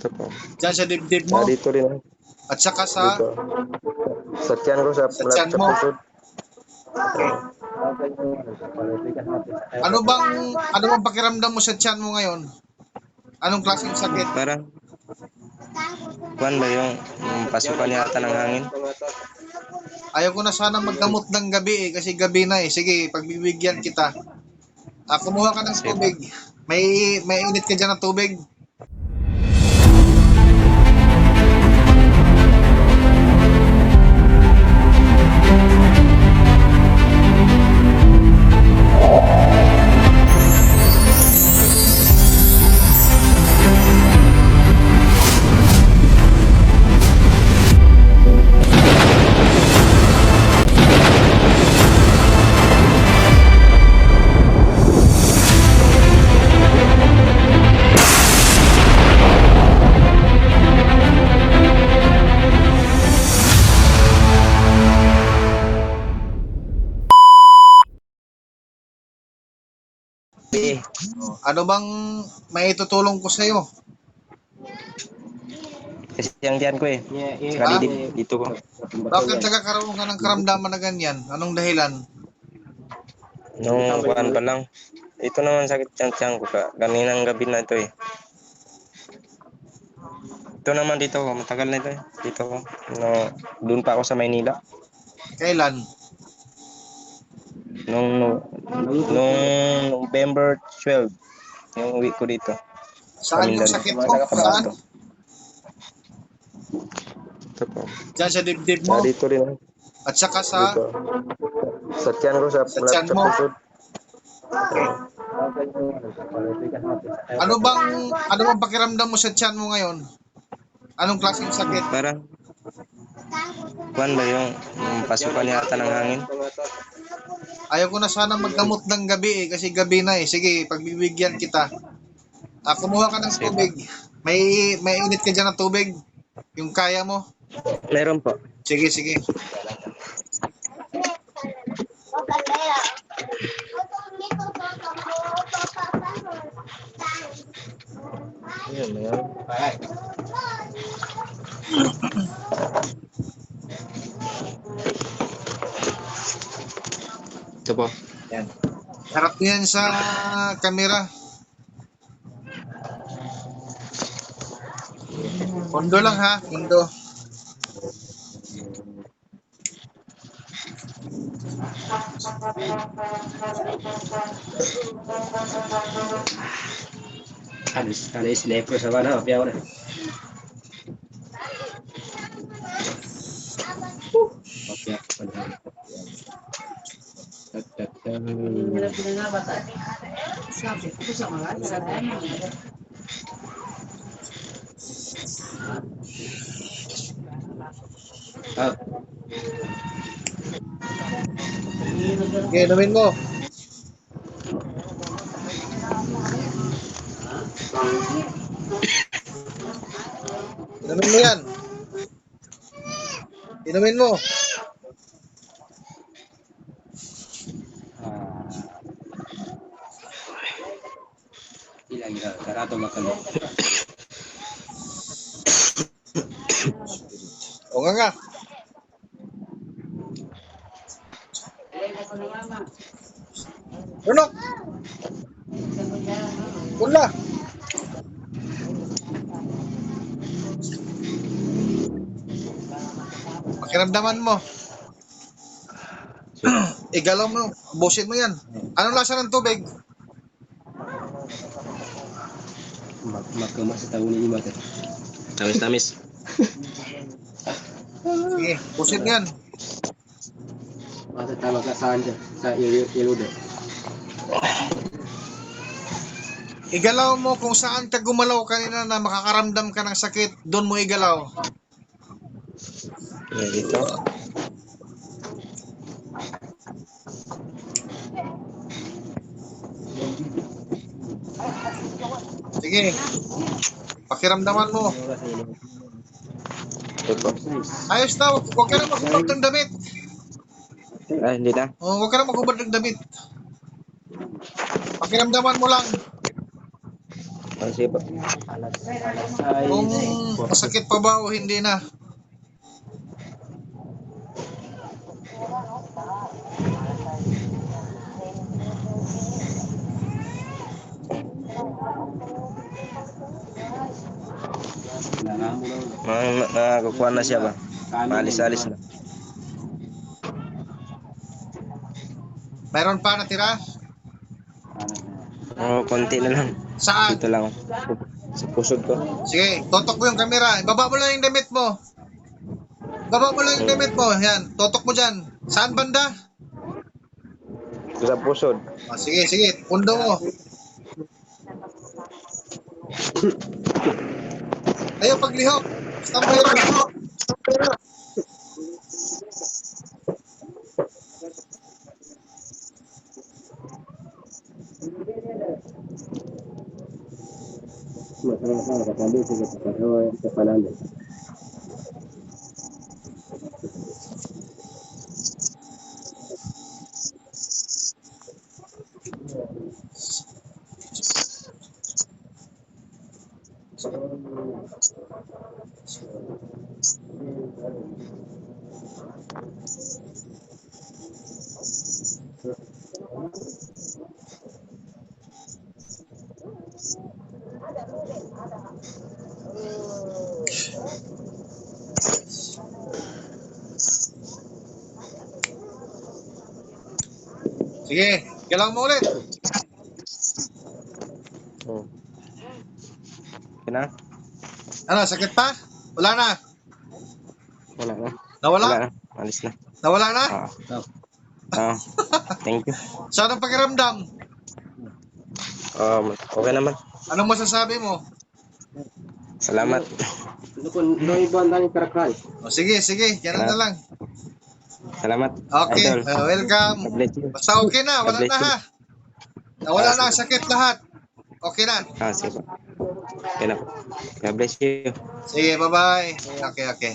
Ito po. Diyan sa dibdib Ah, mo. dito rin. At saka Dito. Sa tiyan ko, sa tiyan mo. pusod. Ano bang pakiramdam mo sa tiyan mo ngayon? Anong klaseng sakit? Parang, kuwan ba yung pasukan yata ng hangin? Ayaw ko na sana magdamot ng gabi kasi gabi na eh. Sige, pagbibigyan kita. Kumuha ka ng Sige. tubig. May init ka dyan ng tubig. Ano bang may tutulong ko sa'yo? Kasi yung tiyan ko eh. Saka dito ko. Bakit nagkakaroon ka ng karamdaman na ganyan? Anong dahilan? Nung kuwan pa lang. Ito naman sakit yung tiyan ko. Kaninang gabi na ito eh. Ito naman dito ko. Matagal na ito eh. Dito ko. No, doon pa ako sa Maynila. Kailan? Nung November 12. Yung uwi ko dito. Saan yung sakit mo? Saan? Ito po. Diyan sa dibdib mo. Ah, dito rin. At saka Dito. Sa tiyan ko, sa tiyan mo. pusod. Ano bang pakiramdam mo sa tiyan mo ngayon? Anong klaseng sakit? Parang, kuwan ba yung pasukan yata ng hangin? Ayaw ko na sana magdamot ng gabi eh kasi gabi na eh. Sige, pagbibigyan kita. Kumuha ka ng tubig. May init ka dyan ng tubig. Yung kaya mo. Meron po. Sige, sige. Ayan, ayan. Ito po. Yan. Harap niyan sa kamera. Pondo lang ha, pondo. Ada sniper sa mana apa ya? Oke, Okay, inumin mo. Inumin mo yan. Inumin mo. Ilang karato makan. O nga. Runok. Pula. Pakiramdaman mo. Igalaw mo. Busin mo yan. Anong lasa ng tubig? Makamas sa tahun ini mata. Tamis-tamis. Sige, busin yan. Masa tama ka saan dyan? Sa ilo dyan. Igalaw mo kung saan ka gumalaw kanina na makakaramdam ka ng sakit. Doon mo igalaw. Ayan, dito. Sige. Pakiramdaman mo. Ito po. Ayos na. Huwag ka na maghubad ng damit. Ah, hindi na. Huwag ka na maghubad ng damit. Pakiramdaman mo lang. Sige po. Kung masakit pa ba o hindi na? Nangamo lang. Nakakuha na siya ba? Maalis-alis na. Mayroon pa natira? Oo, konti na lang. Saan? Dito lang. Sa pusod ko. Sige, totok mo yung camera. Baba mo lang yung damit mo. Baba mo lang yung damit mo. Yan, totok mo dyan. Saan banda? Sa pusod. Sige, sige. Pundo mo. Ayaw paglihok. Basta mayroon. Masalah sana katabi sige sa panalo. Sige, galaw mo ulit. Oo. Okay na? Ano, sakit pa? Wala na. Wala na. Nawala? Wala na. Alis na. Nawala na? Oo. Oo. Thank you. Saan ang pakiramdam? Okay naman. Anong masasabi mo? Salamat. Ano kung no ibang tayong karakay? O, sige, sige. Yan na lang. Salamat. Okay, Idol. welcome. God bless you. Basta okay na, wala God bless na you. ha. Nawala na ang sakit lahat. Okay na. Sige po. Okay na po. God bless you. Sige, bye-bye. Okay, okay.